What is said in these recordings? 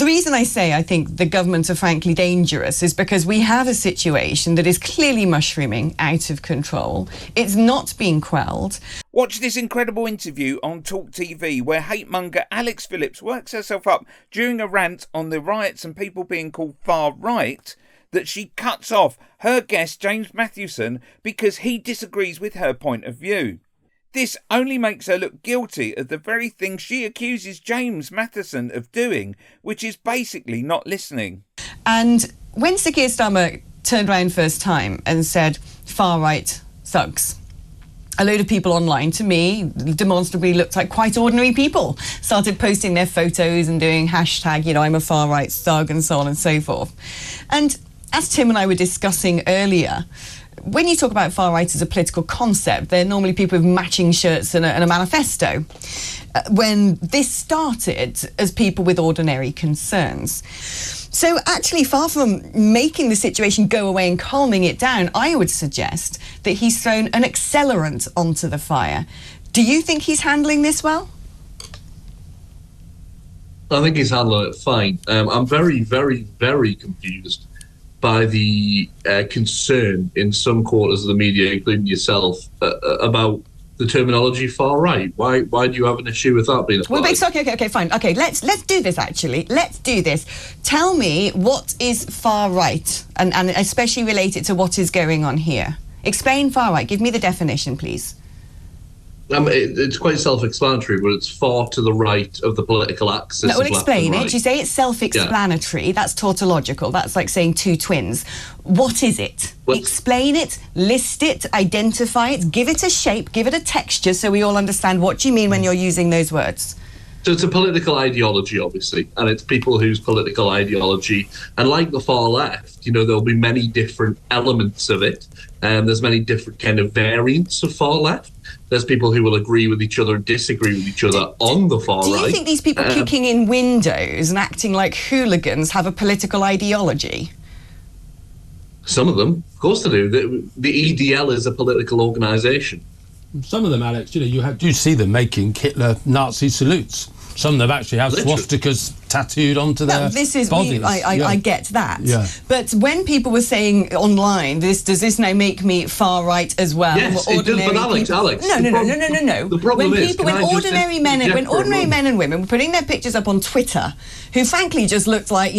The reason I say I think the government are frankly dangerous is because we have a situation that is clearly mushrooming out of control. It's not being quelled. Watch this incredible interview on Talk TV where hate-monger Alex Phillips works herself up during a rant on the riots and people being called far right, that she cuts off her guest James Mathewson because he disagrees with her point of view. This only makes her look guilty of the very thing she accuses James Mathewson of doing, which is basically not listening. And when Sir Keir Starmer turned around first time and said, far-right thugs, a load of people online, to me, demonstrably looked like quite ordinary people, started posting their photos and doing hashtag, I'm a far-right thug and so on and so forth. And as Tim and I were discussing earlier, when you talk about far-right as a political concept, they're normally people with matching shirts and a manifesto. When this started as people with ordinary concerns. So actually, far from making the situation go away and calming it down, I would suggest that he's thrown an accelerant onto the fire. Do you think he's handling this well? I think he's handling it fine. I'm very, very, very confused by the concern in some quarters of the media, including yourself, about the terminology far right. Why do you have an issue with that being applied? Well, okay, fine. Okay, let's do this, actually. Let's do this. Tell me what is far right, and especially related to what is going on here. Explain far right. Give me the definition, please. It's quite self-explanatory, but it's far to the right of the political axis. No, well, explain it. You say it's self-explanatory. Yeah. That's tautological. That's like saying two twins. What is it? Explain it, list it, identify it, give it a shape, give it a texture so we all understand what you mean when you're using those words. So it's a political ideology, obviously, and it's people whose political ideology, and like the far left, there'll be many different elements of it. There's many different kind of variants of far left. There's people who will agree with each other and disagree with each other on the far right. Do you think these people kicking in windows and acting like hooligans have a political ideology? Some of them, of course they do. The EDL is a political organisation. Some of them, Alex, you do see them making Hitler Nazi salutes. Some of them actually have swastikas tattooed onto their bodies. I get that. Yeah. But when people were saying online, does this now make me far right as well? Yes, it does, but Alex. No. The problem is, when ordinary men and women were putting their pictures up on Twitter, who frankly just looked like,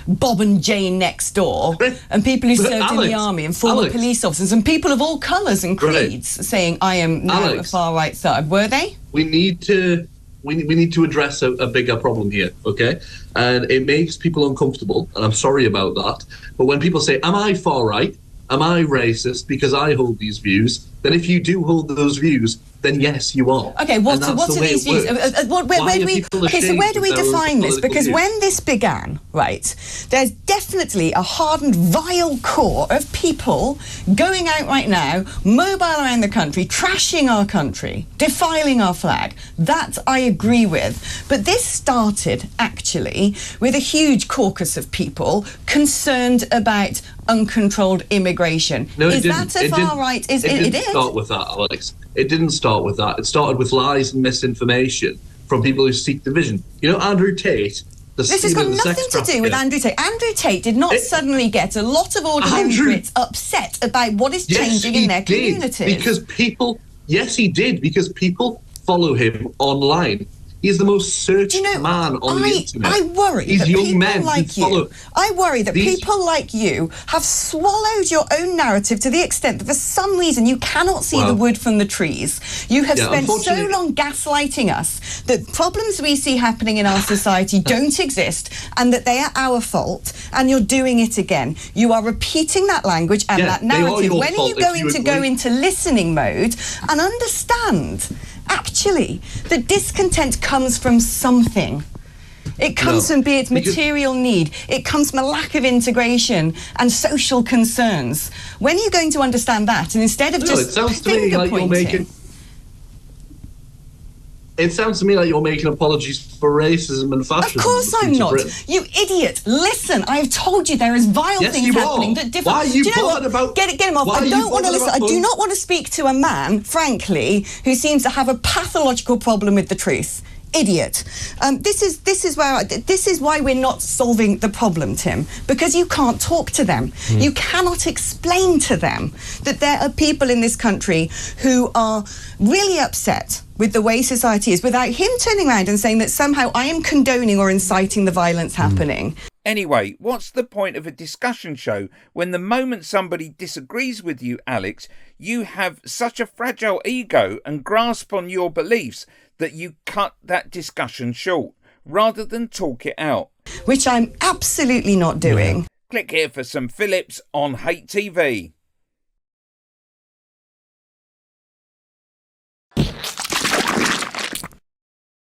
Bob and Jane next door, and people who served in the army and former police officers, and people of all colours and creeds saying, I am now a far right thug. Were they? We need to address a bigger problem here, okay? And it makes people uncomfortable, and I'm sorry about that. But when people say, am I far right? Am I racist because I hold these views? Then if you do hold those views, then yes, you are. Okay, what are these views? Where do we define this? Because when this began, right, there's definitely a hardened, vile core of people going out right now, mobile around the country, trashing our country, defiling our flag. That I agree with. But this started, actually, with a huge caucus of people concerned about uncontrolled immigration. No, is that a far right? It did start with that, Alex. It didn't start with that. It started with lies and misinformation from people who seek division. Andrew Tate. This has got nothing to do with Andrew Tate. Andrew Tate did not suddenly get a lot of ordinary Brits upset about what is changing in their communities. Because people, yes, he did, because people follow him online. He's the most searched man on the internet. I worry These that young people men like you. I worry that people like you have swallowed your own narrative to the extent that for some reason you cannot see the wood from the trees. You have spent so long gaslighting us that problems we see happening in our society don't exist and that they are our fault, and you're doing it again. You are repeating that language and that narrative. When are you going to go into listening mode and understand actually that discontent comes from something? It comes from, be it material need, it comes from a lack of integration and social concerns. When are you going to understand that? And instead of just it sounds to me like you're making apologies for racism and fascism. Of course I'm not. You idiot. Listen, I have told you there is vile things happening that differ. Why are you bothered about... Get him off. I don't want to listen. I do not want to speak to a man, frankly, who seems to have a pathological problem with the truth. idiot. This is why we're not solving the problem, Tim, because you can't talk to them. You cannot explain to them that there are people in this country who are really upset with the way society is without him turning around and saying that somehow I am condoning or inciting the violence happening. Anyway, what's the point of a discussion show when the moment somebody disagrees with you, Alex, you have such a fragile ego and grasp on your beliefs that you cut that discussion short rather than talk it out? Which I'm absolutely not doing. Click here for some Phillips on Hate TV.